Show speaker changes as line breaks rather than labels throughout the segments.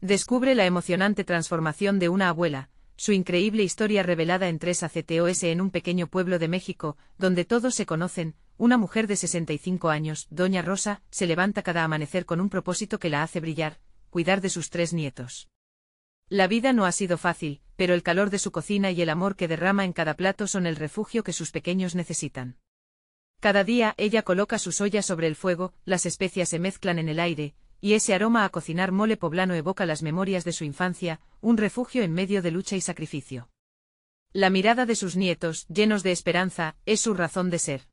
Descubre la emocionante transformación de una abuela, su increíble historia revelada en 3 ACTOS en un pequeño pueblo de México, donde todos se conocen. Una mujer de 65 años, Doña Rosa, se levanta cada amanecer con un propósito que la hace brillar: cuidar de sus 3 nietos. La vida no ha sido fácil, pero el calor de su cocina y el amor que derrama en cada plato son el refugio que sus pequeños necesitan. Cada día ella coloca sus ollas sobre el fuego, las especias se mezclan en el aire, y ese aroma a cocinar mole poblano evoca las memorias de su infancia, un refugio en medio de lucha y sacrificio. La mirada de sus nietos, llenos de esperanza, es su razón de ser.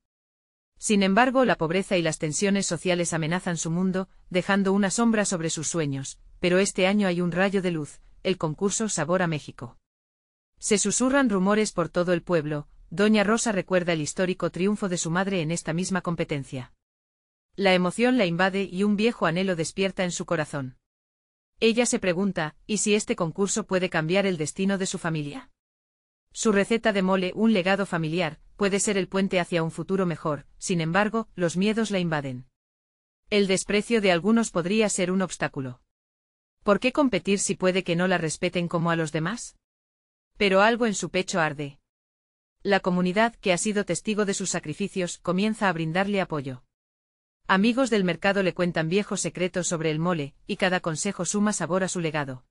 Sin embargo, la pobreza y las tensiones sociales amenazan su mundo, dejando una sombra sobre sus sueños, pero este año hay un rayo de luz: el concurso Sabor a México. Se susurran rumores por todo el pueblo. Doña Rosa recuerda el histórico triunfo de su madre en esta misma competencia. La emoción la invade y un viejo anhelo despierta en su corazón. Ella se pregunta: ¿y si este concurso puede cambiar el destino de su familia? Su receta de mole, un legado familiar, puede ser el puente hacia un futuro mejor. Sin embargo, los miedos la invaden. El desprecio de algunos podría ser un obstáculo. ¿Por qué competir si puede que no la respeten como a los demás? Pero algo en su pecho arde. La comunidad, que ha sido testigo de sus sacrificios, comienza a brindarle apoyo. Amigos del mercado le cuentan viejos secretos sobre el mole, y cada consejo suma sabor a su legado.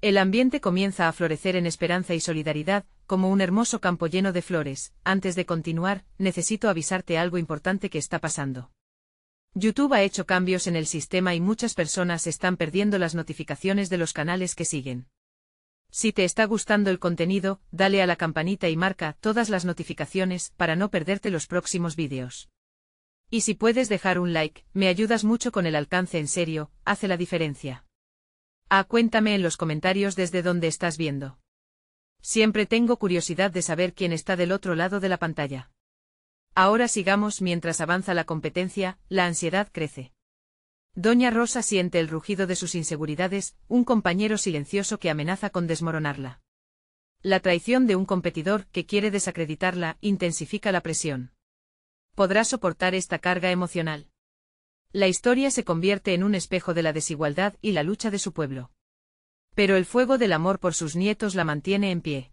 El ambiente comienza a florecer en esperanza y solidaridad, como un hermoso campo lleno de flores. Antes de continuar, necesito avisarte algo importante que está pasando. YouTube ha hecho cambios en el sistema y muchas personas están perdiendo las notificaciones de los canales que siguen. Si te está gustando el contenido, dale a la campanita y marca todas las notificaciones para no perderte los próximos vídeos. Y si puedes dejar un like, me ayudas mucho con el alcance, en serio, hace la diferencia. Cuéntame en los comentarios desde dónde estás viendo. Siempre tengo curiosidad de saber quién está del otro lado de la pantalla. Ahora sigamos. Mientras avanza la competencia, la ansiedad crece. Doña Rosa siente el rugido de sus inseguridades, un compañero silencioso que amenaza con desmoronarla. La traición de un competidor que quiere desacreditarla intensifica la presión. ¿Podrá soportar esta carga emocional? La historia se convierte en un espejo de la desigualdad y la lucha de su pueblo. Pero el fuego del amor por sus nietos la mantiene en pie.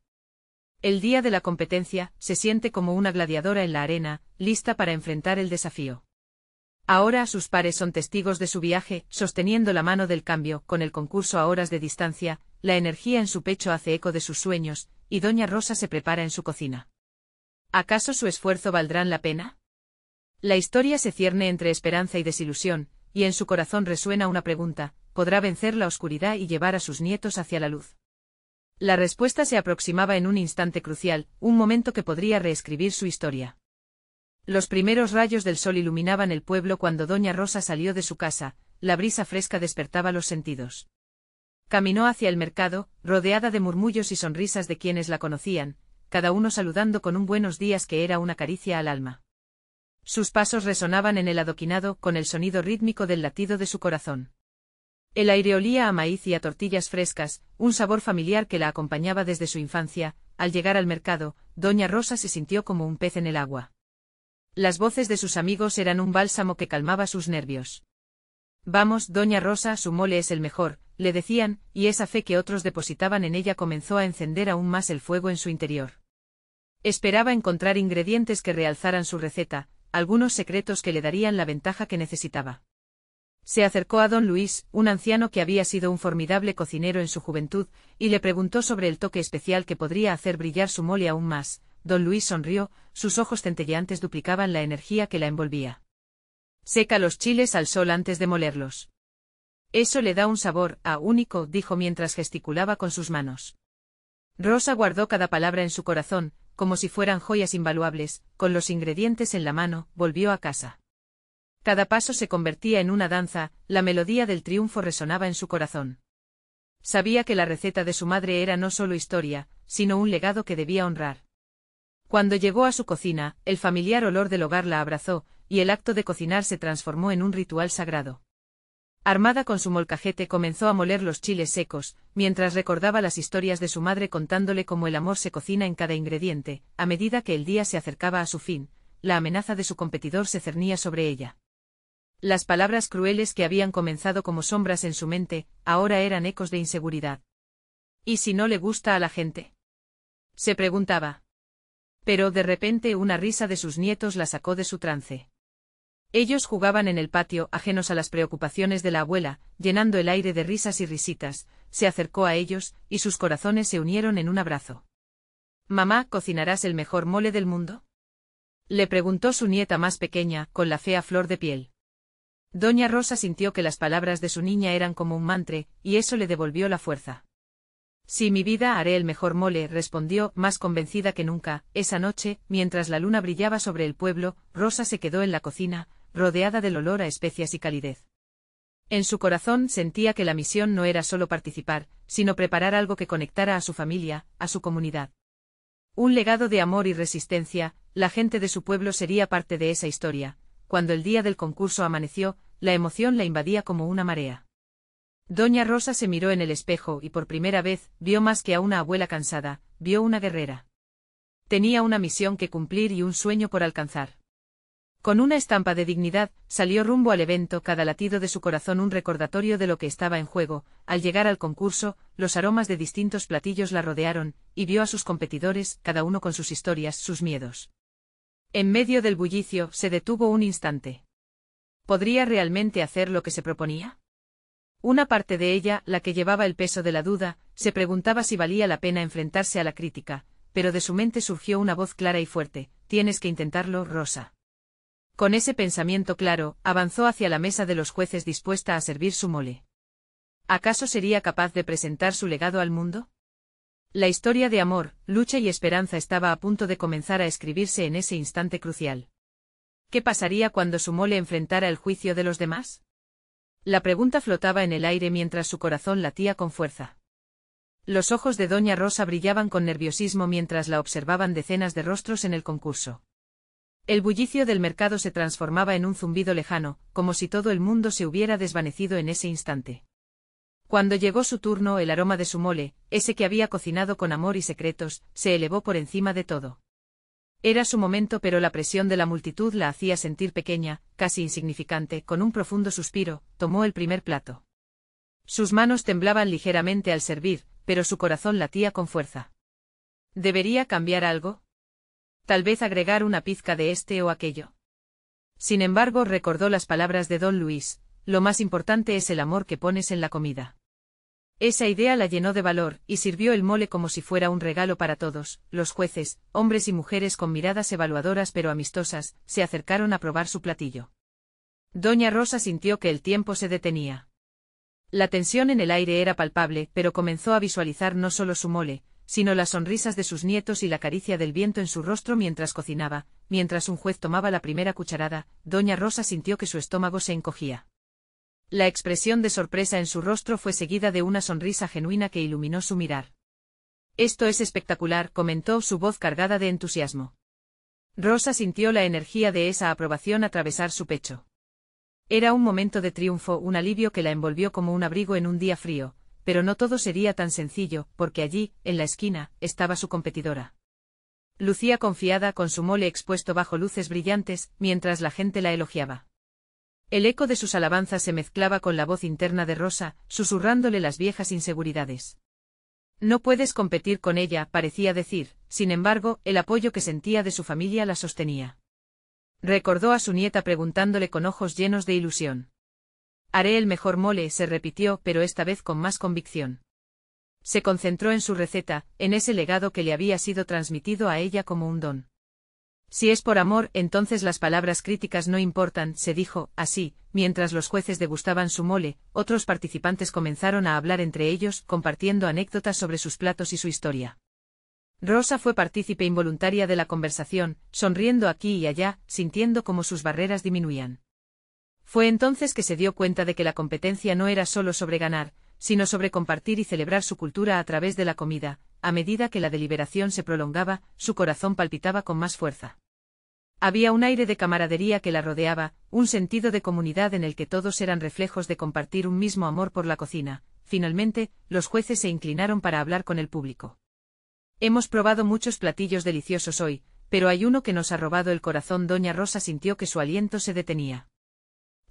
El día de la competencia, se siente como una gladiadora en la arena, lista para enfrentar el desafío. Ahora sus pares son testigos de su viaje, sosteniendo la mano del cambio. Con el concurso a horas de distancia, la energía en su pecho hace eco de sus sueños, y Doña Rosa se prepara en su cocina. ¿Acaso su esfuerzo valdrán la pena? La historia se cierne entre esperanza y desilusión, y en su corazón resuena una pregunta: ¿podrá vencer la oscuridad y llevar a sus nietos hacia la luz? La respuesta se aproximaba en un instante crucial, un momento que podría reescribir su historia. Los primeros rayos del sol iluminaban el pueblo cuando Doña Rosa salió de su casa. La brisa fresca despertaba los sentidos. Caminó hacia el mercado, rodeada de murmullos y sonrisas de quienes la conocían, cada uno saludando con un buenos días que era una caricia al alma. Sus pasos resonaban en el adoquinado con el sonido rítmico del latido de su corazón. El aire olía a maíz y a tortillas frescas, un sabor familiar que la acompañaba desde su infancia. Al llegar al mercado, Doña Rosa se sintió como un pez en el agua. Las voces de sus amigos eran un bálsamo que calmaba sus nervios. Vamos, Doña Rosa, su mole es el mejor, le decían, y esa fe que otros depositaban en ella comenzó a encender aún más el fuego en su interior. Esperaba encontrar ingredientes que realzaran su receta, algunos secretos que le darían la ventaja que necesitaba. Se acercó a don Luis, un anciano que había sido un formidable cocinero en su juventud, y le preguntó sobre el toque especial que podría hacer brillar su mole aún más. Don Luis sonrió, sus ojos centelleantes duplicaban la energía que la envolvía. Seca los chiles al sol antes de molerlos. Eso le da un sabor único, dijo mientras gesticulaba con sus manos. Rosa guardó cada palabra en su corazón, como si fueran joyas invaluables. Con los ingredientes en la mano, volvió a casa. Cada paso se convertía en una danza, la melodía del triunfo resonaba en su corazón. Sabía que la receta de su madre era no solo historia, sino un legado que debía honrar. Cuando llegó a su cocina, el familiar olor del hogar la abrazó, y el acto de cocinar se transformó en un ritual sagrado. Armada con su molcajete comenzó a moler los chiles secos, mientras recordaba las historias de su madre contándole cómo el amor se cocina en cada ingrediente. A medida que el día se acercaba a su fin, la amenaza de su competidor se cernía sobre ella. Las palabras crueles que habían comenzado como sombras en su mente, ahora eran ecos de inseguridad. ¿Y si no le gusta a la gente? Se preguntaba. Pero de repente una risa de sus nietos la sacó de su trance. Ellos jugaban en el patio, ajenos a las preocupaciones de la abuela, llenando el aire de risas y risitas. Se acercó a ellos, y sus corazones se unieron en un abrazo. «Mamá, ¿cocinarás el mejor mole del mundo?», le preguntó su nieta más pequeña, con la fea flor de piel. Doña Rosa sintió que las palabras de su niña eran como un mantre, y eso le devolvió la fuerza. «Sí, mi vida, haré el mejor mole», respondió, más convencida que nunca. Esa noche, mientras la luna brillaba sobre el pueblo, Rosa se quedó en la cocina, rodeada del olor a especias y calidez. En su corazón sentía que la misión no era solo participar, sino preparar algo que conectara a su familia, a su comunidad. Un legado de amor y resistencia. La gente de su pueblo sería parte de esa historia. Cuando el día del concurso amaneció, la emoción la invadía como una marea. Doña Rosa se miró en el espejo y por primera vez vio más que a una abuela cansada, vio una guerrera. Tenía una misión que cumplir y un sueño por alcanzar. Con una estampa de dignidad, salió rumbo al evento, cada latido de su corazón un recordatorio de lo que estaba en juego. Al llegar al concurso, los aromas de distintos platillos la rodearon, y vio a sus competidores, cada uno con sus historias, sus miedos. En medio del bullicio, se detuvo un instante. ¿Podría realmente hacer lo que se proponía? Una parte de ella, la que llevaba el peso de la duda, se preguntaba si valía la pena enfrentarse a la crítica, pero de su mente surgió una voz clara y fuerte: «Tienes que intentarlo, Rosa». Con ese pensamiento claro, avanzó hacia la mesa de los jueces dispuesta a servir su mole. ¿Acaso sería capaz de presentar su legado al mundo? La historia de amor, lucha y esperanza estaba a punto de comenzar a escribirse en ese instante crucial. ¿Qué pasaría cuando su mole enfrentara el juicio de los demás? La pregunta flotaba en el aire mientras su corazón latía con fuerza. Los ojos de Doña Rosa brillaban con nerviosismo mientras la observaban decenas de rostros en el concurso. El bullicio del mercado se transformaba en un zumbido lejano, como si todo el mundo se hubiera desvanecido en ese instante. Cuando llegó su turno, el aroma de su mole, ese que había cocinado con amor y secretos, se elevó por encima de todo. Era su momento, pero la presión de la multitud la hacía sentir pequeña, casi insignificante. Con un profundo suspiro, tomó el primer plato. Sus manos temblaban ligeramente al servir, pero su corazón latía con fuerza. ¿Debería cambiar algo? Tal vez agregar una pizca de este o aquello. Sin embargo, recordó las palabras de don Luis: «Lo más importante es el amor que pones en la comida». Esa idea la llenó de valor, y sirvió el mole como si fuera un regalo para todos. Los jueces, hombres y mujeres con miradas evaluadoras pero amistosas, se acercaron a probar su platillo. Doña Rosa sintió que el tiempo se detenía. La tensión en el aire era palpable, pero comenzó a visualizar no solo su mole, sino las sonrisas de sus nietos y la caricia del viento en su rostro mientras cocinaba. Mientras un juez tomaba la primera cucharada, Doña Rosa sintió que su estómago se encogía. La expresión de sorpresa en su rostro fue seguida de una sonrisa genuina que iluminó su mirar. «Esto es espectacular», comentó, su voz cargada de entusiasmo. Rosa sintió la energía de esa aprobación atravesar su pecho. Era un momento de triunfo, un alivio que la envolvió como un abrigo en un día frío. Pero no todo sería tan sencillo, porque allí, en la esquina, estaba su competidora. Lucía confiada, con su mole expuesto bajo luces brillantes, mientras la gente la elogiaba. El eco de sus alabanzas se mezclaba con la voz interna de Rosa, susurrándole las viejas inseguridades. «No puedes competir con ella», parecía decir. Sin embargo, el apoyo que sentía de su familia la sostenía. Recordó a su nieta preguntándole con ojos llenos de ilusión. «Haré el mejor mole», se repitió, pero esta vez con más convicción. Se concentró en su receta, en ese legado que le había sido transmitido a ella como un don. «Si es por amor, entonces las palabras críticas no importan», se dijo. Así, mientras los jueces degustaban su mole, otros participantes comenzaron a hablar entre ellos, compartiendo anécdotas sobre sus platos y su historia. Rosa fue partícipe involuntaria de la conversación, sonriendo aquí y allá, sintiendo cómo sus barreras disminuían. Fue entonces que se dio cuenta de que la competencia no era solo sobre ganar, sino sobre compartir y celebrar su cultura a través de la comida. A medida que la deliberación se prolongaba, su corazón palpitaba con más fuerza. Había un aire de camaradería que la rodeaba, un sentido de comunidad en el que todos eran reflejos de compartir un mismo amor por la cocina. Finalmente, los jueces se inclinaron para hablar con el público. «Hemos probado muchos platillos deliciosos hoy, pero hay uno que nos ha robado el corazón». Doña Rosa sintió que su aliento se detenía.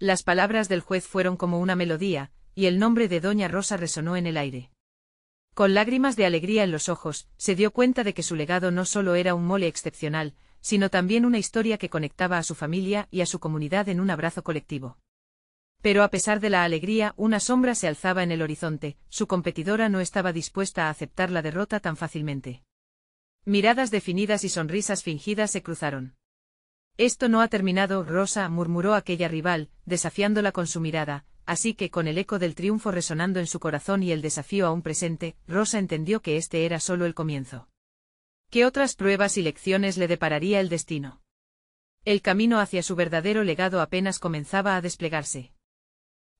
Las palabras del juez fueron como una melodía, y el nombre de doña Rosa resonó en el aire. Con lágrimas de alegría en los ojos, se dio cuenta de que su legado no solo era un mole excepcional, sino también una historia que conectaba a su familia y a su comunidad en un abrazo colectivo. Pero a pesar de la alegría, una sombra se alzaba en el horizonte, su competidora no estaba dispuesta a aceptar la derrota tan fácilmente. Miradas definidas y sonrisas fingidas se cruzaron. Esto no ha terminado, Rosa, murmuró aquella rival, desafiándola con su mirada, así que con el eco del triunfo resonando en su corazón y el desafío aún presente, Rosa entendió que este era solo el comienzo. ¿Qué otras pruebas y lecciones le depararía el destino? El camino hacia su verdadero legado apenas comenzaba a desplegarse.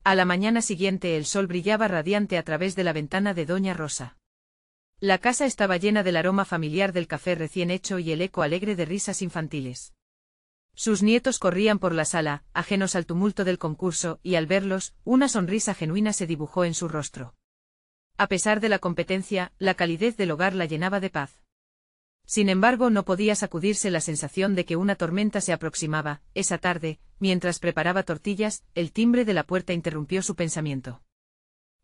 A la mañana siguiente el sol brillaba radiante a través de la ventana de doña Rosa. La casa estaba llena del aroma familiar del café recién hecho y el eco alegre de risas infantiles. Sus nietos corrían por la sala, ajenos al tumulto del concurso, y al verlos, una sonrisa genuina se dibujó en su rostro. A pesar de la competencia, la calidez del hogar la llenaba de paz. Sin embargo, no podía sacudirse la sensación de que una tormenta se aproximaba. Esa tarde, mientras preparaba tortillas, el timbre de la puerta interrumpió su pensamiento.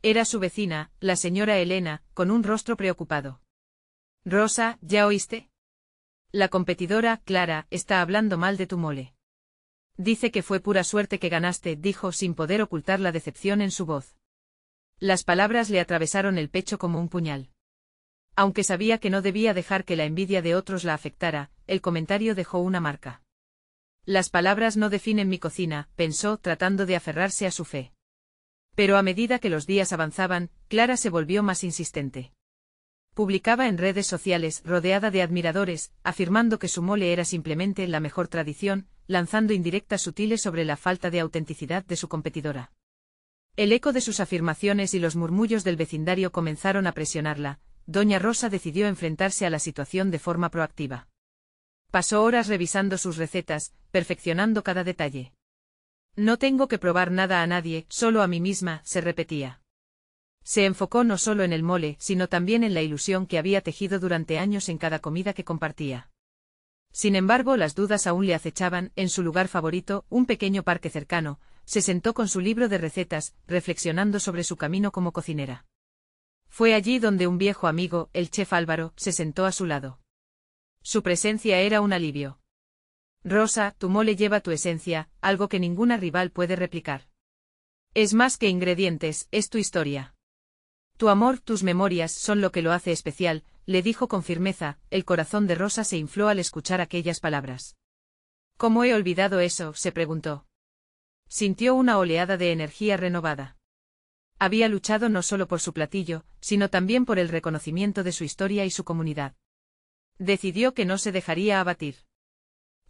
Era su vecina, la señora Elena, con un rostro preocupado. «Rosa, ¿ya oíste? La competidora, Clara, está hablando mal de tu mole. Dice que fue pura suerte que ganaste», dijo sin poder ocultar la decepción en su voz. Las palabras le atravesaron el pecho como un puñal. Aunque sabía que no debía dejar que la envidia de otros la afectara, el comentario dejó una marca. Las palabras no definen mi cocina, pensó, tratando de aferrarse a su fe. Pero a medida que los días avanzaban, Clara se volvió más insistente. Publicaba en redes sociales, rodeada de admiradores, afirmando que su mole era simplemente la mejor tradición, lanzando indirectas sutiles sobre la falta de autenticidad de su competidora. El eco de sus afirmaciones y los murmullos del vecindario comenzaron a presionarla. Doña Rosa decidió enfrentarse a la situación de forma proactiva. Pasó horas revisando sus recetas, perfeccionando cada detalle. «No tengo que probar nada a nadie, solo a mí misma», se repetía. Se enfocó no solo en el mole, sino también en la ilusión que había tejido durante años en cada comida que compartía. Sin embargo, las dudas aún le acechaban. En su lugar favorito, un pequeño parque cercano, se sentó con su libro de recetas, reflexionando sobre su camino como cocinera. Fue allí donde un viejo amigo, el chef Álvaro, se sentó a su lado. Su presencia era un alivio. «Rosa, tu mole lleva tu esencia, algo que ninguna rival puede replicar. Es más que ingredientes, es tu historia. Tu amor, tus memorias son lo que lo hace especial», le dijo con firmeza. El corazón de Rosa se infló al escuchar aquellas palabras. «¿Cómo he olvidado eso?», se preguntó. Sintió una oleada de energía renovada. Había luchado no solo por su platillo, sino también por el reconocimiento de su historia y su comunidad. Decidió que no se dejaría abatir.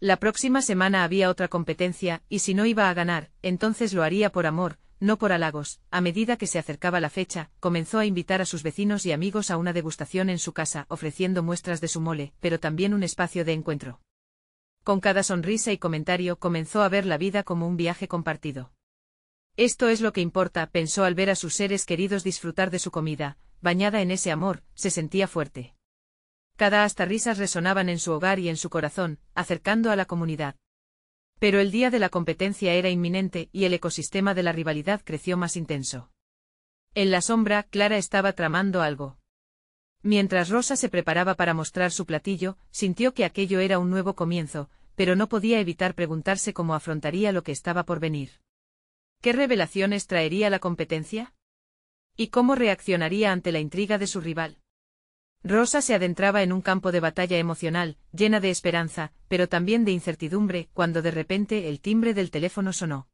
La próxima semana había otra competencia, y si no iba a ganar, entonces lo haría por amor, no por halagos. A medida que se acercaba la fecha, comenzó a invitar a sus vecinos y amigos a una degustación en su casa, ofreciendo muestras de su mole, pero también un espacio de encuentro. Con cada sonrisa y comentario comenzó a ver la vida como un viaje compartido. Esto es lo que importa, pensó al ver a sus seres queridos disfrutar de su comida. Bañada en ese amor, se sentía fuerte. Cada hasta risas resonaban en su hogar y en su corazón, acercando a la comunidad. Pero el día de la competencia era inminente y el ecosistema de la rivalidad creció más intenso. En la sombra, Clara estaba tramando algo. Mientras Rosa se preparaba para mostrar su platillo, sintió que aquello era un nuevo comienzo, pero no podía evitar preguntarse cómo afrontaría lo que estaba por venir. ¿Qué revelaciones traería la competencia? ¿Y cómo reaccionaría ante la intriga de su rival? Rosa se adentraba en un campo de batalla emocional, llena de esperanza, pero también de incertidumbre, cuando de repente el timbre del teléfono sonó.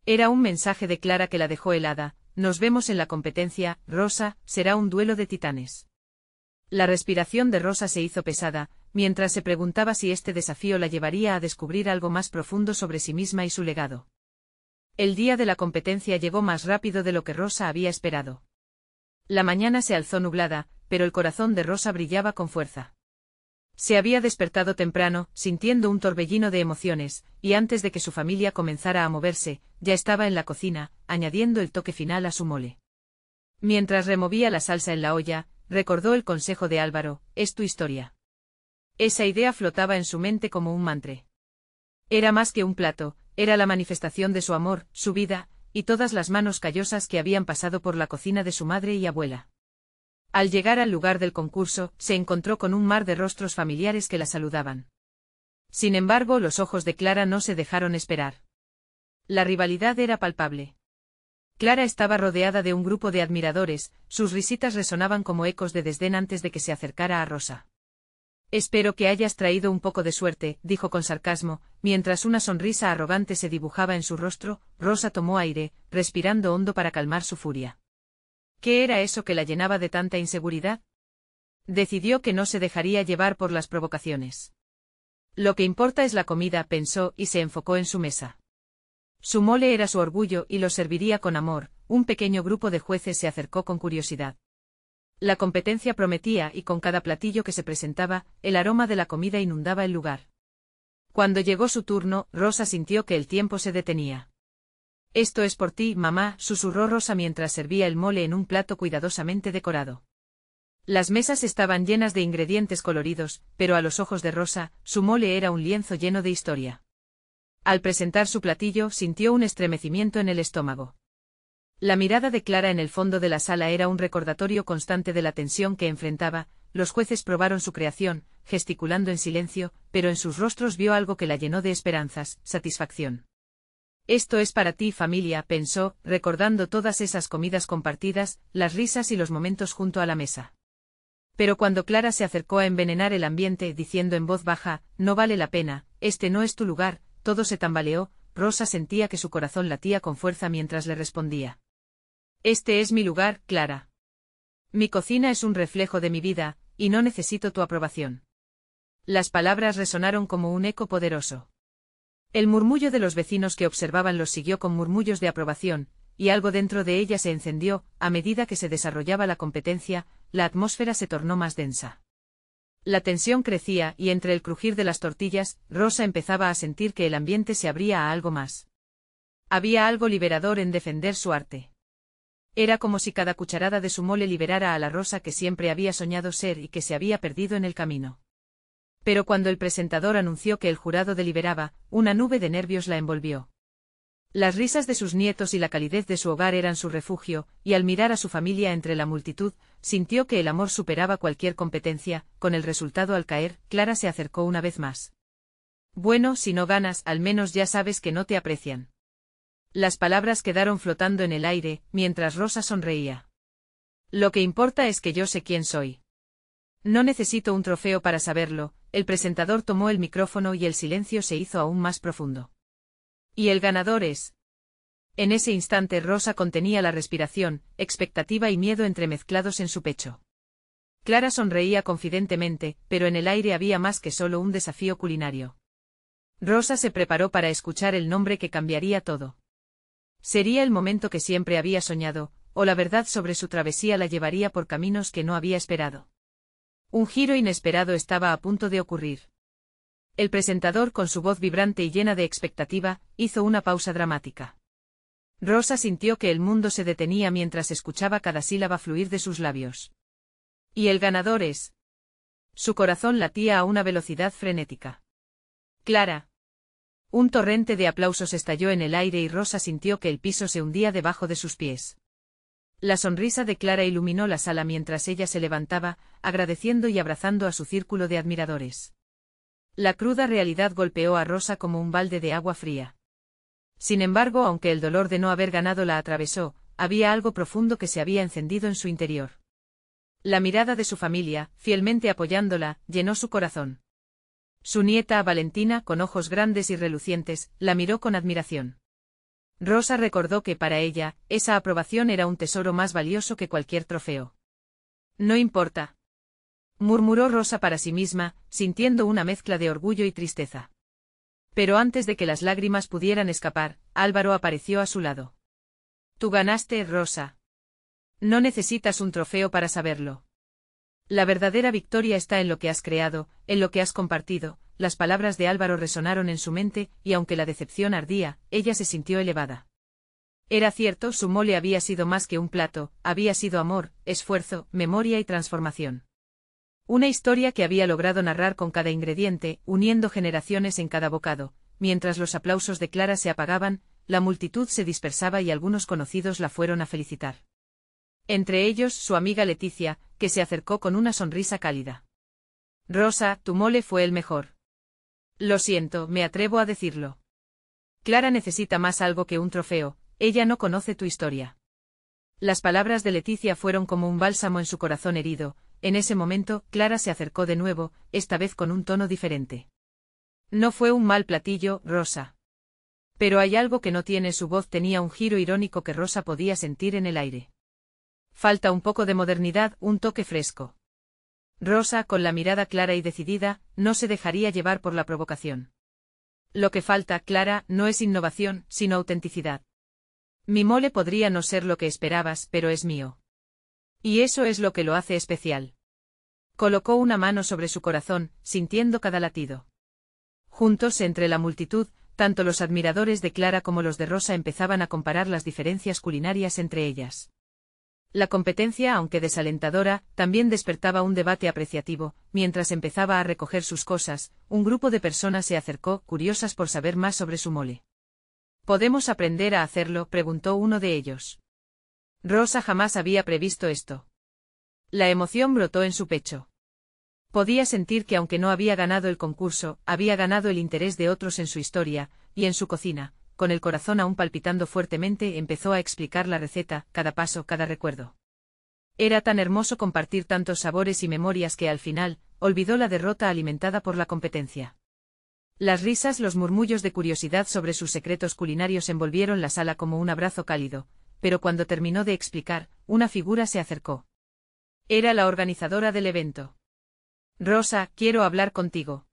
Era un mensaje de Clara que la dejó helada. «Nos vemos en la competencia, Rosa, será un duelo de titanes». La respiración de Rosa se hizo pesada, mientras se preguntaba si este desafío la llevaría a descubrir algo más profundo sobre sí misma y su legado. El día de la competencia llegó más rápido de lo que Rosa había esperado. La mañana se alzó nublada, pero el corazón de Rosa brillaba con fuerza. Se había despertado temprano, sintiendo un torbellino de emociones, y antes de que su familia comenzara a moverse, ya estaba en la cocina, añadiendo el toque final a su mole. Mientras removía la salsa en la olla, recordó el consejo de Álvaro: «Es tu historia». Esa idea flotaba en su mente como un mantra. Era más que un plato, Era la manifestación de su amor, su vida, y todas las manos callosas que habían pasado por la cocina de su madre y abuela. Al llegar al lugar del concurso, se encontró con un mar de rostros familiares que la saludaban. Sin embargo, los ojos de Clara no se dejaron esperar. La rivalidad era palpable. Clara estaba rodeada de un grupo de admiradores, sus risitas resonaban como ecos de desdén antes de que se acercara a Rosa. «Espero que hayas traído un poco de suerte», dijo con sarcasmo, mientras una sonrisa arrogante se dibujaba en su rostro. Rosa tomó aire, respirando hondo para calmar su furia. ¿Qué era eso que la llenaba de tanta inseguridad? Decidió que no se dejaría llevar por las provocaciones. Lo que importa es la comida, pensó, y se enfocó en su mesa. Su mole era su orgullo y lo serviría con amor. Un pequeño grupo de jueces se acercó con curiosidad. La competencia prometía y con cada platillo que se presentaba, el aroma de la comida inundaba el lugar. Cuando llegó su turno, Rosa sintió que el tiempo se detenía. «Esto es por ti, mamá», susurró Rosa mientras servía el mole en un plato cuidadosamente decorado. Las mesas estaban llenas de ingredientes coloridos, pero a los ojos de Rosa, su mole era un lienzo lleno de historia. Al presentar su platillo, sintió un estremecimiento en el estómago. La mirada de Clara en el fondo de la sala era un recordatorio constante de la tensión que enfrentaba. Los jueces probaron su creación, gesticulando en silencio, pero en sus rostros vio algo que la llenó de esperanzas, satisfacción. «Esto es para ti, familia», pensó, recordando todas esas comidas compartidas, las risas y los momentos junto a la mesa. Pero cuando Clara se acercó a envenenar el ambiente, diciendo en voz baja, «No vale la pena, este no es tu lugar», todo se tambaleó. Rosa sentía que su corazón latía con fuerza mientras le respondía. «Este es mi lugar, Clara. Mi cocina es un reflejo de mi vida, y no necesito tu aprobación». Las palabras resonaron como un eco poderoso. El murmullo de los vecinos que observaban los siguió con murmullos de aprobación, y algo dentro de ella se encendió. A medida que se desarrollaba la competencia, la atmósfera se tornó más densa. La tensión crecía y entre el crujir de las tortillas, Rosa empezaba a sentir que el ambiente se abría a algo más. Había algo liberador en defender su arte. Era como si cada cucharada de su mole liberara a la Rosa que siempre había soñado ser y que se había perdido en el camino. Pero cuando el presentador anunció que el jurado deliberaba, una nube de nervios la envolvió. Las risas de sus nietos y la calidez de su hogar eran su refugio, y al mirar a su familia entre la multitud, sintió que el amor superaba cualquier competencia. Con el resultado al caer, Clara se acercó una vez más. «Bueno, si no ganas, al menos ya sabes que no te aprecian». Las palabras quedaron flotando en el aire, mientras Rosa sonreía. «Lo que importa es que yo sé quién soy. No necesito un trofeo para saberlo». El presentador tomó el micrófono y el silencio se hizo aún más profundo. «Y el ganador es». En ese instante Rosa contenía la respiración, expectativa y miedo entremezclados en su pecho. Clara sonreía confidentemente, pero en el aire había más que solo un desafío culinario. Rosa se preparó para escuchar el nombre que cambiaría todo. Sería el momento que siempre había soñado, o la verdad sobre su travesía la llevaría por caminos que no había esperado. Un giro inesperado estaba a punto de ocurrir. El presentador, con su voz vibrante y llena de expectativa, hizo una pausa dramática. Rosa sintió que el mundo se detenía mientras escuchaba cada sílaba fluir de sus labios. «Y el ganador es». Su corazón latía a una velocidad frenética. «Clara». Un torrente de aplausos estalló en el aire y Rosa sintió que el piso se hundía debajo de sus pies. La sonrisa de Clara iluminó la sala mientras ella se levantaba, agradeciendo y abrazando a su círculo de admiradores. La cruda realidad golpeó a Rosa como un balde de agua fría. Sin embargo, aunque el dolor de no haber ganado la atravesó, había algo profundo que se había encendido en su interior. La mirada de su familia, fielmente apoyándola, llenó su corazón. Su nieta, Valentina, con ojos grandes y relucientes, la miró con admiración. Rosa recordó que para ella, esa aprobación era un tesoro más valioso que cualquier trofeo. «No importa», murmuró Rosa para sí misma, sintiendo una mezcla de orgullo y tristeza. Pero antes de que las lágrimas pudieran escapar, Álvaro apareció a su lado. «Tú ganaste, Rosa. No necesitas un trofeo para saberlo. La verdadera victoria está en lo que has creado, en lo que has compartido». Las palabras de Álvaro resonaron en su mente, y aunque la decepción ardía, ella se sintió elevada. Era cierto, su mole había sido más que un plato, había sido amor, esfuerzo, memoria y transformación. Una historia que había logrado narrar con cada ingrediente, uniendo generaciones en cada bocado, mientras los aplausos de Clara se apagaban, la multitud se dispersaba y algunos conocidos la fueron a felicitar. Entre ellos su amiga Leticia, que se acercó con una sonrisa cálida. Rosa, tu mole fue el mejor. Lo siento, me atrevo a decirlo. Clara necesita más algo que un trofeo, ella no conoce tu historia. Las palabras de Leticia fueron como un bálsamo en su corazón herido. En ese momento, Clara se acercó de nuevo, esta vez con un tono diferente. No fue un mal platillo, Rosa. Pero hay algo que no tiene. Su voz tenía un giro irónico que Rosa podía sentir en el aire. Falta un poco de modernidad, un toque fresco. Rosa, con la mirada clara y decidida, no se dejaría llevar por la provocación. Lo que falta, Clara, no es innovación, sino autenticidad. Mi mole podría no ser lo que esperabas, pero es mío. Y eso es lo que lo hace especial. Colocó una mano sobre su corazón, sintiendo cada latido. Juntos entre la multitud, tanto los admiradores de Clara como los de Rosa empezaban a comparar las diferencias culinarias entre ellas. La competencia, aunque desalentadora, también despertaba un debate apreciativo. Mientras empezaba a recoger sus cosas, un grupo de personas se acercó, curiosas por saber más sobre su mole. ¿Podemos aprender a hacerlo?, preguntó uno de ellos. Rosa jamás había previsto esto. La emoción brotó en su pecho. Podía sentir que aunque no había ganado el concurso, había ganado el interés de otros en su historia, y en su cocina. Con el corazón aún palpitando fuertemente, empezó a explicar la receta, cada paso, cada recuerdo. Era tan hermoso compartir tantos sabores y memorias que al final, olvidó la derrota alimentada por la competencia. Las risas, los murmullos de curiosidad sobre sus secretos culinarios envolvieron la sala como un abrazo cálido, pero cuando terminó de explicar, una figura se acercó. Era la organizadora del evento. Rosa, quiero hablar contigo.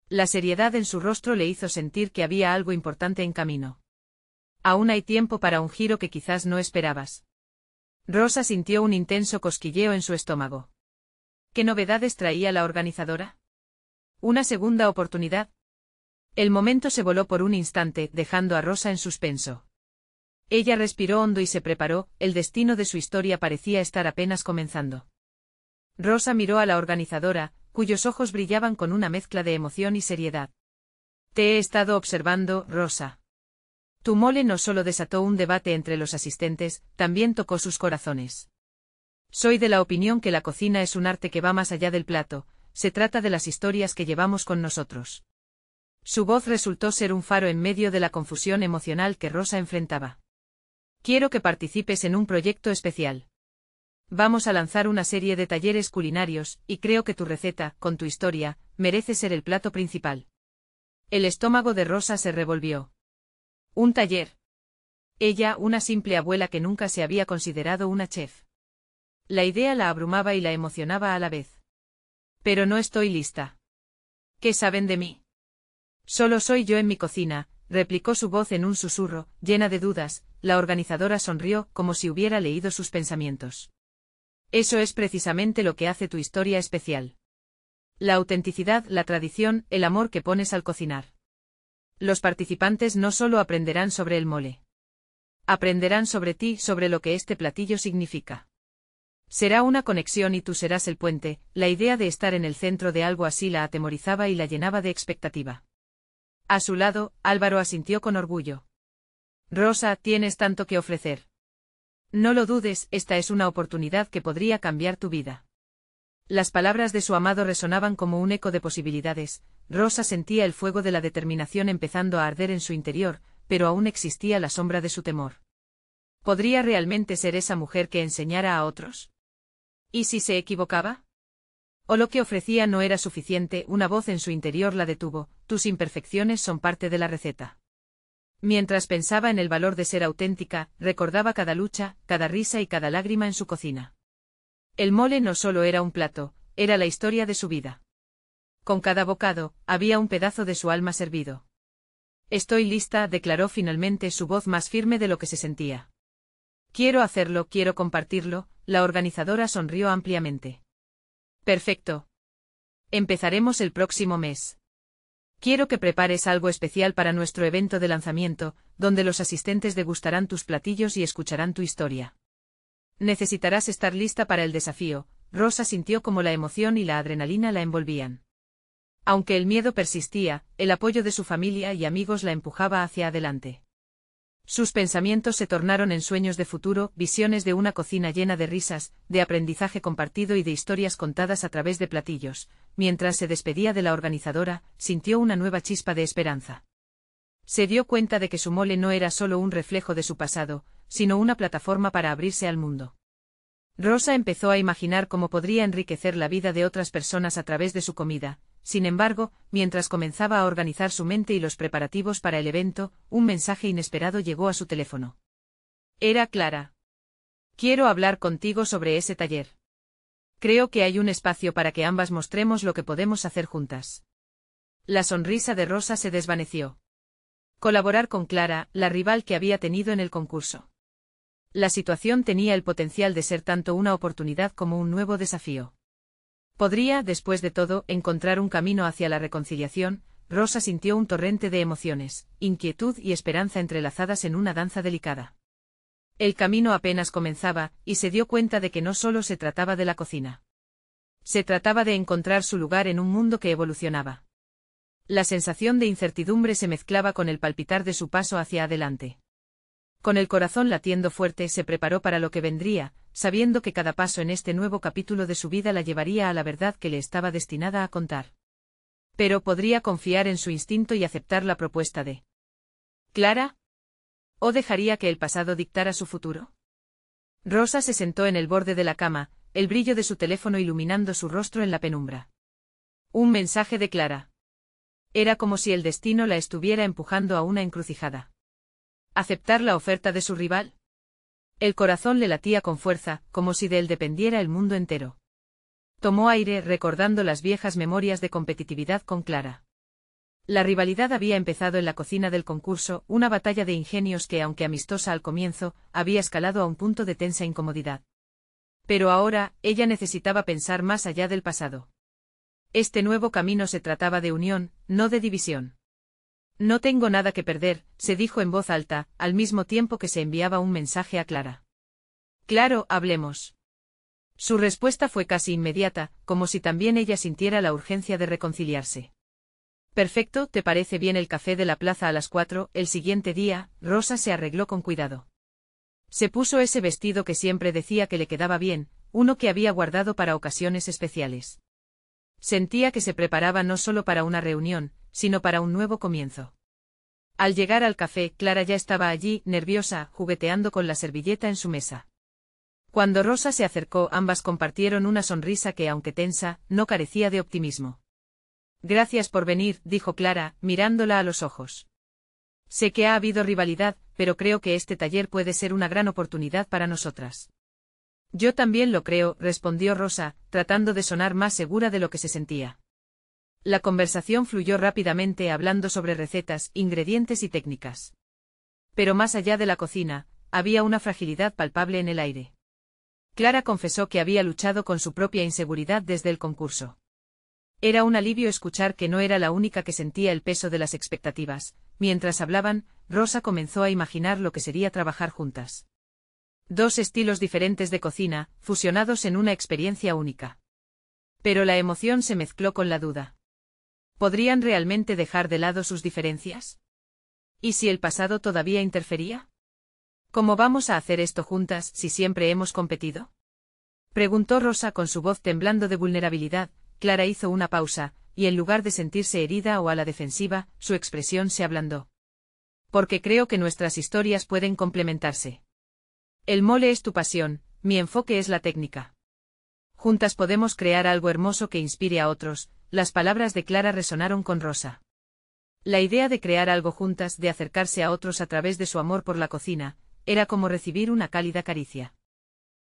La seriedad en su rostro le hizo sentir que había algo importante en camino. Aún hay tiempo para un giro que quizás no esperabas. Rosa sintió un intenso cosquilleo en su estómago. ¿Qué novedades traía la organizadora? ¿Una segunda oportunidad? El momento se voló por un instante, dejando a Rosa en suspenso. Ella respiró hondo y se preparó, el destino de su historia parecía estar apenas comenzando. Rosa miró a la organizadora, cuyos ojos brillaban con una mezcla de emoción y seriedad. Te he estado observando, Rosa. Tu mole no solo desató un debate entre los asistentes, también tocó sus corazones. Soy de la opinión que la cocina es un arte que va más allá del plato, se trata de las historias que llevamos con nosotros. Su voz resultó ser un faro en medio de la confusión emocional que Rosa enfrentaba. Quiero que participes en un proyecto especial. Vamos a lanzar una serie de talleres culinarios, y creo que tu receta, con tu historia, merece ser el plato principal. El estómago de Rosa se revolvió. ¿Un taller? Ella, una simple abuela que nunca se había considerado una chef. La idea la abrumaba y la emocionaba a la vez. Pero no estoy lista. ¿Qué saben de mí? Solo soy yo en mi cocina, replicó su voz en un susurro, llena de dudas. La organizadora sonrió, como si hubiera leído sus pensamientos. Eso es precisamente lo que hace tu historia especial. La autenticidad, la tradición, el amor que pones al cocinar. Los participantes no solo aprenderán sobre el mole. Aprenderán sobre ti, sobre lo que este platillo significa. Será una conexión y tú serás el puente. La idea de estar en el centro de algo así la atemorizaba y la llenaba de expectativa. A su lado, Álvaro asintió con orgullo. Rosa, tienes tanto que ofrecer. No lo dudes, esta es una oportunidad que podría cambiar tu vida. Las palabras de su amado resonaban como un eco de posibilidades. Rosa sentía el fuego de la determinación empezando a arder en su interior, pero aún existía la sombra de su temor. ¿Podría realmente ser esa mujer que enseñara a otros? ¿Y si se equivocaba? ¿O lo que ofrecía no era suficiente? Una voz en su interior la detuvo. Tus imperfecciones son parte de la receta. Mientras pensaba en el valor de ser auténtica, recordaba cada lucha, cada risa y cada lágrima en su cocina. El mole no solo era un plato, era la historia de su vida. Con cada bocado, había un pedazo de su alma servido. Estoy lista, declaró finalmente, su voz más firme de lo que se sentía. Quiero hacerlo, quiero compartirlo. La organizadora sonrió ampliamente. Perfecto. Empezaremos el próximo mes. Quiero que prepares algo especial para nuestro evento de lanzamiento, donde los asistentes degustarán tus platillos y escucharán tu historia. Necesitarás estar lista para el desafío. Rosa sintió como la emoción y la adrenalina la envolvían. Aunque el miedo persistía, el apoyo de su familia y amigos la empujaba hacia adelante. Sus pensamientos se tornaron en sueños de futuro, visiones de una cocina llena de risas, de aprendizaje compartido y de historias contadas a través de platillos. Mientras se despedía de la organizadora, sintió una nueva chispa de esperanza. Se dio cuenta de que su mole no era solo un reflejo de su pasado, sino una plataforma para abrirse al mundo. Rosa empezó a imaginar cómo podría enriquecer la vida de otras personas a través de su comida. Sin embargo, mientras comenzaba a organizar su mente y los preparativos para el evento, un mensaje inesperado llegó a su teléfono. Era Clara. Quiero hablar contigo sobre ese taller. Creo que hay un espacio para que ambas mostremos lo que podemos hacer juntas. La sonrisa de Rosa se desvaneció. Colaborar con Clara, la rival que había tenido en el concurso. La situación tenía el potencial de ser tanto una oportunidad como un nuevo desafío. Podría, después de todo, encontrar un camino hacia la reconciliación. Rosa sintió un torrente de emociones, inquietud y esperanza entrelazadas en una danza delicada. El camino apenas comenzaba, y se dio cuenta de que no solo se trataba de la cocina. Se trataba de encontrar su lugar en un mundo que evolucionaba. La sensación de incertidumbre se mezclaba con el palpitar de su paso hacia adelante. Con el corazón latiendo fuerte se preparó para lo que vendría, sabiendo que cada paso en este nuevo capítulo de su vida la llevaría a la verdad que le estaba destinada a contar. Pero podría confiar en su instinto y aceptar la propuesta de Clara, ¿o dejaría que el pasado dictara su futuro? Rosa se sentó en el borde de la cama, el brillo de su teléfono iluminando su rostro en la penumbra. Un mensaje de Clara. Era como si el destino la estuviera empujando a una encrucijada. ¿Aceptar la oferta de su rival? El corazón le latía con fuerza, como si de él dependiera el mundo entero. Tomó aire recordando las viejas memorias de competitividad con Clara. La rivalidad había empezado en la cocina del concurso, una batalla de ingenios que, aunque amistosa al comienzo, había escalado a un punto de tensa incomodidad. Pero ahora, ella necesitaba pensar más allá del pasado. Este nuevo camino se trataba de unión, no de división. No tengo nada que perder, se dijo en voz alta, al mismo tiempo que se enviaba un mensaje a Clara. Claro, hablemos. Su respuesta fue casi inmediata, como si también ella sintiera la urgencia de reconciliarse. Perfecto, ¿te parece bien el café de la plaza a las 4? El siguiente día, Rosa se arregló con cuidado. Se puso ese vestido que siempre decía que le quedaba bien, uno que había guardado para ocasiones especiales. Sentía que se preparaba no solo para una reunión, sino para un nuevo comienzo. Al llegar al café, Clara ya estaba allí, nerviosa, jugueteando con la servilleta en su mesa. Cuando Rosa se acercó, ambas compartieron una sonrisa que, aunque tensa, no carecía de optimismo. Gracias por venir, dijo Clara, mirándola a los ojos. Sé que ha habido rivalidad, pero creo que este taller puede ser una gran oportunidad para nosotras. Yo también lo creo, respondió Rosa, tratando de sonar más segura de lo que se sentía. La conversación fluyó rápidamente hablando sobre recetas, ingredientes y técnicas. Pero más allá de la cocina, había una fragilidad palpable en el aire. Clara confesó que había luchado con su propia inseguridad desde el concurso. Era un alivio escuchar que no era la única que sentía el peso de las expectativas. Mientras hablaban, Rosa comenzó a imaginar lo que sería trabajar juntas. Dos estilos diferentes de cocina, fusionados en una experiencia única. Pero la emoción se mezcló con la duda. ¿Podrían realmente dejar de lado sus diferencias? ¿Y si el pasado todavía interfería? ¿Cómo vamos a hacer esto juntas si siempre hemos competido? Preguntó Rosa con su voz temblando de vulnerabilidad. Clara hizo una pausa, y en lugar de sentirse herida o a la defensiva, su expresión se ablandó. Porque creo que nuestras historias pueden complementarse. El mole es tu pasión, mi enfoque es la técnica. Juntas podemos crear algo hermoso que inspire a otros. Las palabras de Clara resonaron con Rosa. La idea de crear algo juntas, de acercarse a otros a través de su amor por la cocina, era como recibir una cálida caricia.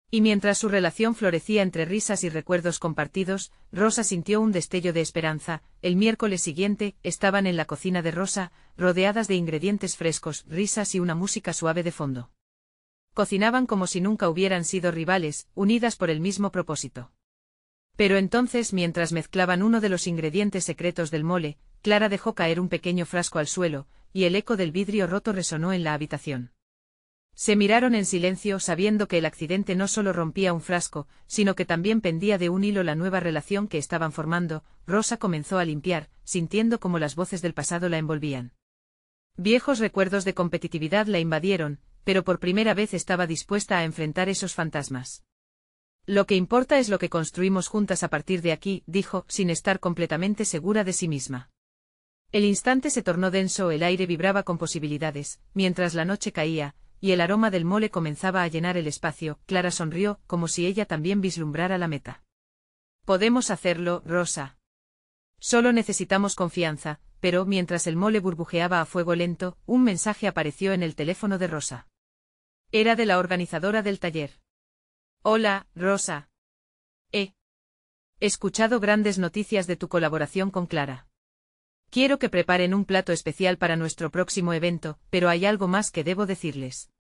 Y mientras su relación florecía entre risas y recuerdos compartidos, Rosa sintió un destello de esperanza. El miércoles siguiente, estaban en la cocina de Rosa, rodeadas de ingredientes frescos, risas y una música suave de fondo. Cocinaban como si nunca hubieran sido rivales, unidas por el mismo propósito. Pero entonces, mientras mezclaban uno de los ingredientes secretos del mole, Clara dejó caer un pequeño frasco al suelo, y el eco del vidrio roto resonó en la habitación. Se miraron en silencio, sabiendo que el accidente no solo rompía un frasco, sino que también pendía de un hilo la nueva relación que estaban formando. Rosa comenzó a limpiar, sintiendo como las voces del pasado la envolvían. Viejos recuerdos de competitividad la invadieron, pero por primera vez estaba dispuesta a enfrentar esos fantasmas. Lo que importa es lo que construimos juntas a partir de aquí, dijo, sin estar completamente segura de sí misma. El instante se tornó denso, el aire vibraba con posibilidades, mientras la noche caía, y el aroma del mole comenzaba a llenar el espacio. Clara sonrió, como si ella también vislumbrara la meta. Podemos hacerlo, Rosa. Solo necesitamos confianza, pero mientras el mole burbujeaba a fuego lento, un mensaje apareció en el teléfono de Rosa. Era de la organizadora del taller. Hola, Rosa. He escuchado grandes noticias de tu colaboración con Clara. Quiero que preparen un plato especial para nuestro próximo evento, pero hay algo más que debo decirles.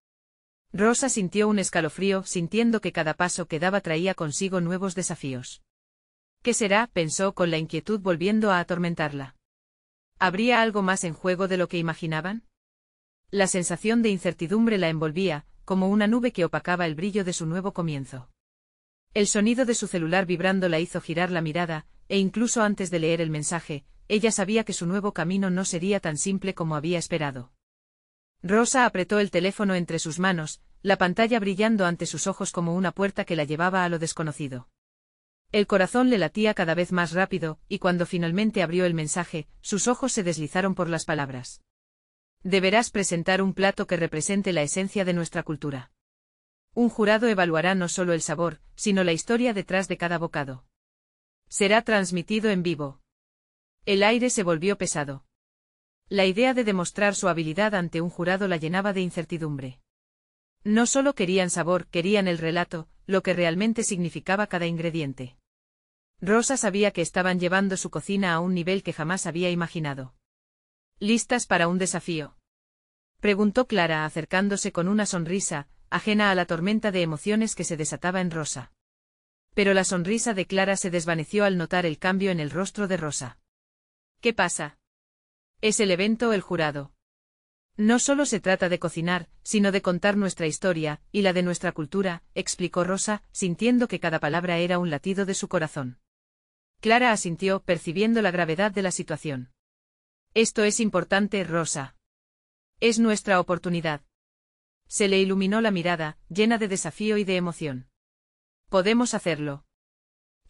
Rosa sintió un escalofrío, sintiendo que cada paso que daba traía consigo nuevos desafíos. ¿Qué será?, pensó con la inquietud volviendo a atormentarla. ¿Habría algo más en juego de lo que imaginaban? La sensación de incertidumbre la envolvía, como una nube que opacaba el brillo de su nuevo comienzo. El sonido de su celular vibrando la hizo girar la mirada, e incluso antes de leer el mensaje, ella sabía que su nuevo camino no sería tan simple como había esperado. Rosa apretó el teléfono entre sus manos, la pantalla brillando ante sus ojos como una puerta que la llevaba a lo desconocido. El corazón le latía cada vez más rápido, y cuando finalmente abrió el mensaje, sus ojos se deslizaron por las palabras. Deberás presentar un plato que represente la esencia de nuestra cultura. Un jurado evaluará no solo el sabor, sino la historia detrás de cada bocado. Será transmitido en vivo. El aire se volvió pesado. La idea de demostrar su habilidad ante un jurado la llenaba de incertidumbre. No solo querían sabor, querían el relato, lo que realmente significaba cada ingrediente. Rosa sabía que estaban llevando su cocina a un nivel que jamás había imaginado. ¿Listas para un desafío?, preguntó Clara acercándose con una sonrisa, ajena a la tormenta de emociones que se desataba en Rosa. Pero la sonrisa de Clara se desvaneció al notar el cambio en el rostro de Rosa. ¿Qué pasa? Es el evento, el jurado. No solo se trata de cocinar, sino de contar nuestra historia, y la de nuestra cultura, explicó Rosa, sintiendo que cada palabra era un latido de su corazón. Clara asintió, percibiendo la gravedad de la situación. Esto es importante, Rosa. Es nuestra oportunidad. Se le iluminó la mirada, llena de desafío y de emoción. Podemos hacerlo.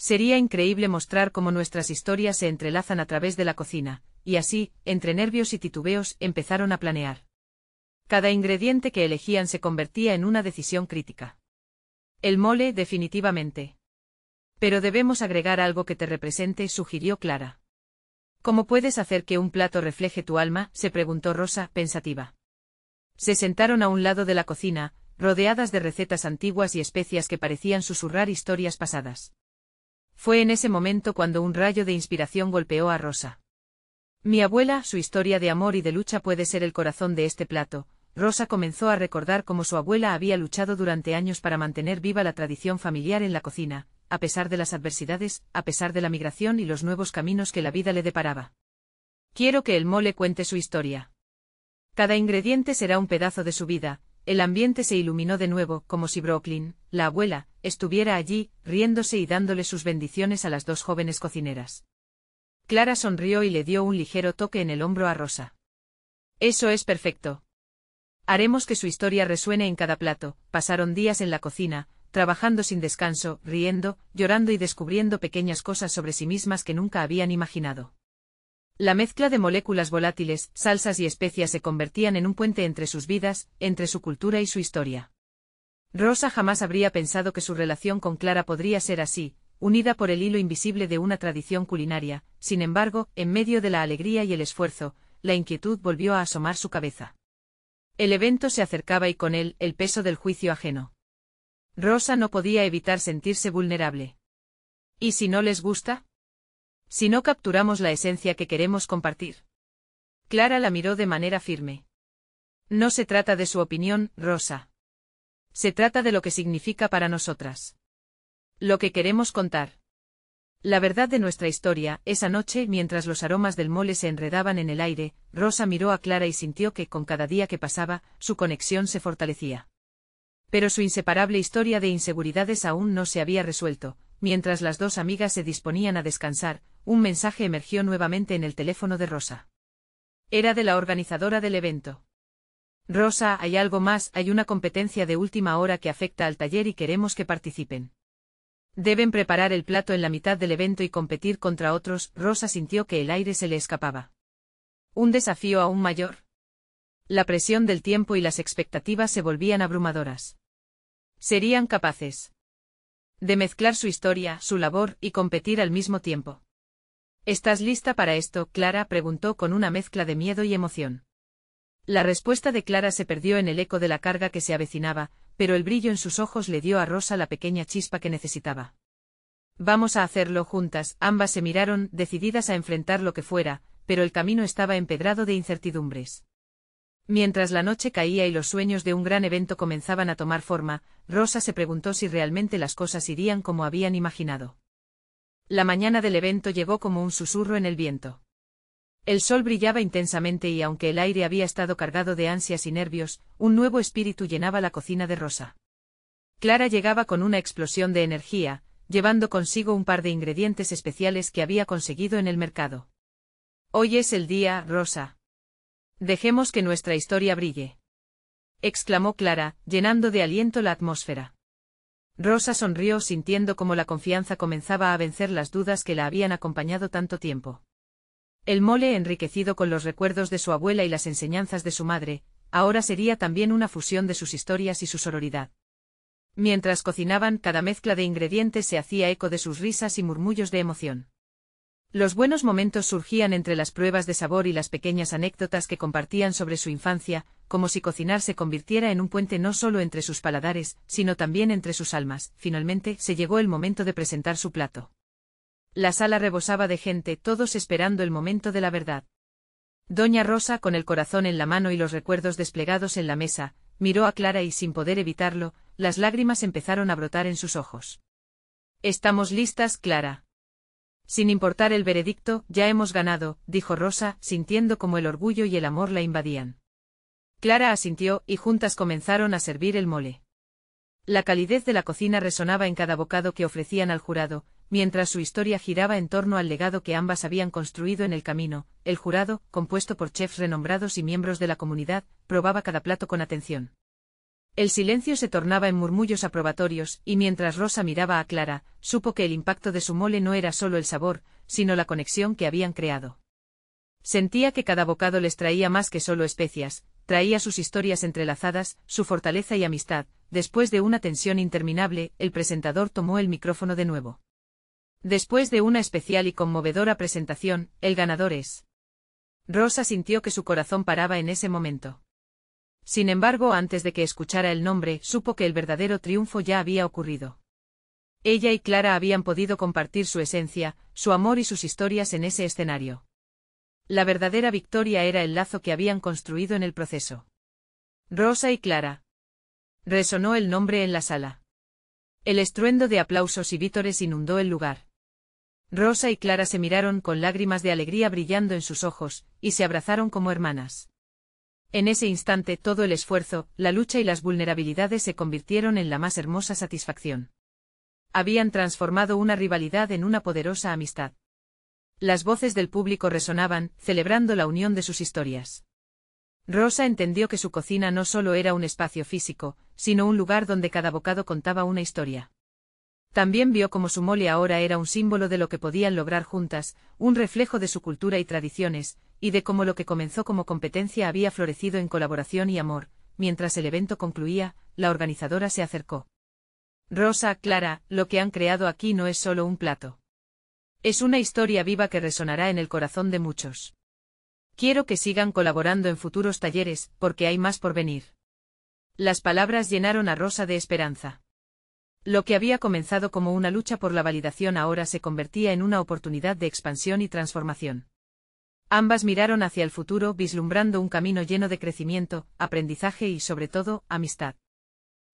Sería increíble mostrar cómo nuestras historias se entrelazan a través de la cocina, y así, entre nervios y titubeos, empezaron a planear. Cada ingrediente que elegían se convertía en una decisión crítica. El mole, definitivamente. Pero debemos agregar algo que te represente, sugirió Clara. ¿Cómo puedes hacer que un plato refleje tu alma?, se preguntó Rosa, pensativa. Se sentaron a un lado de la cocina, rodeadas de recetas antiguas y especias que parecían susurrar historias pasadas. Fue en ese momento cuando un rayo de inspiración golpeó a Rosa. Mi abuela, su historia de amor y de lucha puede ser el corazón de este plato. Rosa comenzó a recordar cómo su abuela había luchado durante años para mantener viva la tradición familiar en la cocina, a pesar de las adversidades, a pesar de la migración y los nuevos caminos que la vida le deparaba. Quiero que el mole cuente su historia. Cada ingrediente será un pedazo de su vida. El ambiente se iluminó de nuevo, como si Brooklyn, la abuela, estuviera allí, riéndose y dándole sus bendiciones a las dos jóvenes cocineras. Clara sonrió y le dio un ligero toque en el hombro a Rosa. Eso es perfecto. Haremos que su historia resuene en cada plato. Pasaron días en la cocina, trabajando sin descanso, riendo, llorando y descubriendo pequeñas cosas sobre sí mismas que nunca habían imaginado. La mezcla de moléculas volátiles, salsas y especias se convertían en un puente entre sus vidas, entre su cultura y su historia. Rosa jamás habría pensado que su relación con Clara podría ser así, unida por el hilo invisible de una tradición culinaria. Sin embargo, en medio de la alegría y el esfuerzo, la inquietud volvió a asomar su cabeza. El evento se acercaba y con él, el peso del juicio ajeno. Rosa no podía evitar sentirse vulnerable. ¿Y si no les gusta? Si no capturamos la esencia que queremos compartir. Clara la miró de manera firme. No se trata de su opinión, Rosa. Se trata de lo que significa para nosotras. Lo que queremos contar. La verdad de nuestra historia. Esa noche, mientras los aromas del mole se enredaban en el aire, Rosa miró a Clara y sintió que, con cada día que pasaba, su conexión se fortalecía. Pero su inseparable historia de inseguridades aún no se había resuelto. Mientras las dos amigas se disponían a descansar, un mensaje emergió nuevamente en el teléfono de Rosa. Era de la organizadora del evento. Rosa, hay algo más, hay una competencia de última hora que afecta al taller y queremos que participen. Deben preparar el plato en la mitad del evento y competir contra otros. Rosa sintió que el aire se le escapaba. ¿Un desafío aún mayor? La presión del tiempo y las expectativas se volvían abrumadoras. ¿Serían capaces de mezclar su historia, su labor, y competir al mismo tiempo? ¿Estás lista para esto, Clara?, preguntó con una mezcla de miedo y emoción. La respuesta de Clara se perdió en el eco de la carga que se avecinaba, pero el brillo en sus ojos le dio a Rosa la pequeña chispa que necesitaba. Vamos a hacerlo juntas. Ambas se miraron, decididas a enfrentar lo que fuera, pero el camino estaba empedrado de incertidumbres. Mientras la noche caía y los sueños de un gran evento comenzaban a tomar forma, Rosa se preguntó si realmente las cosas irían como habían imaginado. La mañana del evento llegó como un susurro en el viento. El sol brillaba intensamente y aunque el aire había estado cargado de ansias y nervios, un nuevo espíritu llenaba la cocina de Rosa. Clara llegaba con una explosión de energía, llevando consigo un par de ingredientes especiales que había conseguido en el mercado. Hoy es el día, Rosa. Dejemos que nuestra historia brille, exclamó Clara, llenando de aliento la atmósfera. Rosa sonrió sintiendo cómo la confianza comenzaba a vencer las dudas que la habían acompañado tanto tiempo. El mole, enriquecido con los recuerdos de su abuela y las enseñanzas de su madre, ahora sería también una fusión de sus historias y su sororidad. Mientras cocinaban, cada mezcla de ingredientes se hacía eco de sus risas y murmullos de emoción. Los buenos momentos surgían entre las pruebas de sabor y las pequeñas anécdotas que compartían sobre su infancia, como si cocinar se convirtiera en un puente no solo entre sus paladares, sino también entre sus almas. Finalmente, se llegó el momento de presentar su plato. La sala rebosaba de gente, todos esperando el momento de la verdad. Doña Rosa, con el corazón en la mano y los recuerdos desplegados en la mesa, miró a Clara y, sin poder evitarlo, las lágrimas empezaron a brotar en sus ojos. «Estamos listas, Clara. Sin importar el veredicto, ya hemos ganado», dijo Rosa, sintiendo como el orgullo y el amor la invadían. Clara asintió, y juntas comenzaron a servir el mole. La calidez de la cocina resonaba en cada bocado que ofrecían al jurado, mientras su historia giraba en torno al legado que ambas habían construido en el camino. El jurado, compuesto por chefs renombrados y miembros de la comunidad, probaba cada plato con atención. El silencio se tornaba en murmullos aprobatorios, y mientras Rosa miraba a Clara, supo que el impacto de su mole no era solo el sabor, sino la conexión que habían creado. Sentía que cada bocado les traía más que solo especias, traía sus historias entrelazadas, su fortaleza y amistad. Después de una tensión interminable, el presentador tomó el micrófono de nuevo. Después de una especial y conmovedora presentación, el ganador es. Rosa sintió que su corazón paraba en ese momento. Sin embargo, antes de que escuchara el nombre, supo que el verdadero triunfo ya había ocurrido. Ella y Clara habían podido compartir su esencia, su amor y sus historias en ese escenario. La verdadera victoria era el lazo que habían construido en el proceso. Rosa y Clara. Resonó el nombre en la sala. El estruendo de aplausos y vítores inundó el lugar. Rosa y Clara se miraron con lágrimas de alegría brillando en sus ojos, y se abrazaron como hermanas. En ese instante todo el esfuerzo, la lucha y las vulnerabilidades se convirtieron en la más hermosa satisfacción. Habían transformado una rivalidad en una poderosa amistad. Las voces del público resonaban, celebrando la unión de sus historias. Rosa entendió que su cocina no solo era un espacio físico, sino un lugar donde cada bocado contaba una historia. También vio cómo su mole ahora era un símbolo de lo que podían lograr juntas, un reflejo de su cultura y tradiciones, y de cómo lo que comenzó como competencia había florecido en colaboración y amor. Mientras el evento concluía, la organizadora se acercó. Rosa, Clara, lo que han creado aquí no es solo un plato. Es una historia viva que resonará en el corazón de muchos. Quiero que sigan colaborando en futuros talleres, porque hay más por venir. Las palabras llenaron a Rosa de esperanza. Lo que había comenzado como una lucha por la validación ahora se convertía en una oportunidad de expansión y transformación. Ambas miraron hacia el futuro vislumbrando un camino lleno de crecimiento, aprendizaje y, sobre todo, amistad.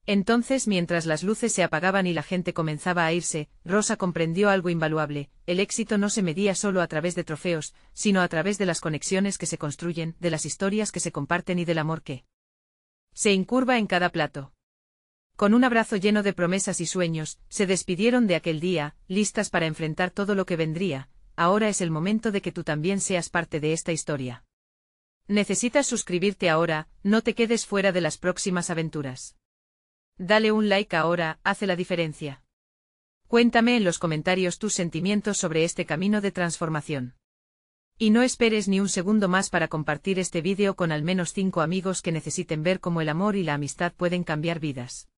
Entonces, mientras las luces se apagaban y la gente comenzaba a irse, Rosa comprendió algo invaluable: el éxito no se medía solo a través de trofeos, sino a través de las conexiones que se construyen, de las historias que se comparten y del amor que se incurva en cada plato. Con un abrazo lleno de promesas y sueños, se despidieron de aquel día, listas para enfrentar todo lo que vendría. Ahora es el momento de que tú también seas parte de esta historia. Necesitas suscribirte ahora, no te quedes fuera de las próximas aventuras. Dale un like ahora, hace la diferencia. Cuéntame en los comentarios tus sentimientos sobre este camino de transformación. Y no esperes ni un segundo más para compartir este vídeo con al menos 5 amigos que necesiten ver cómo el amor y la amistad pueden cambiar vidas.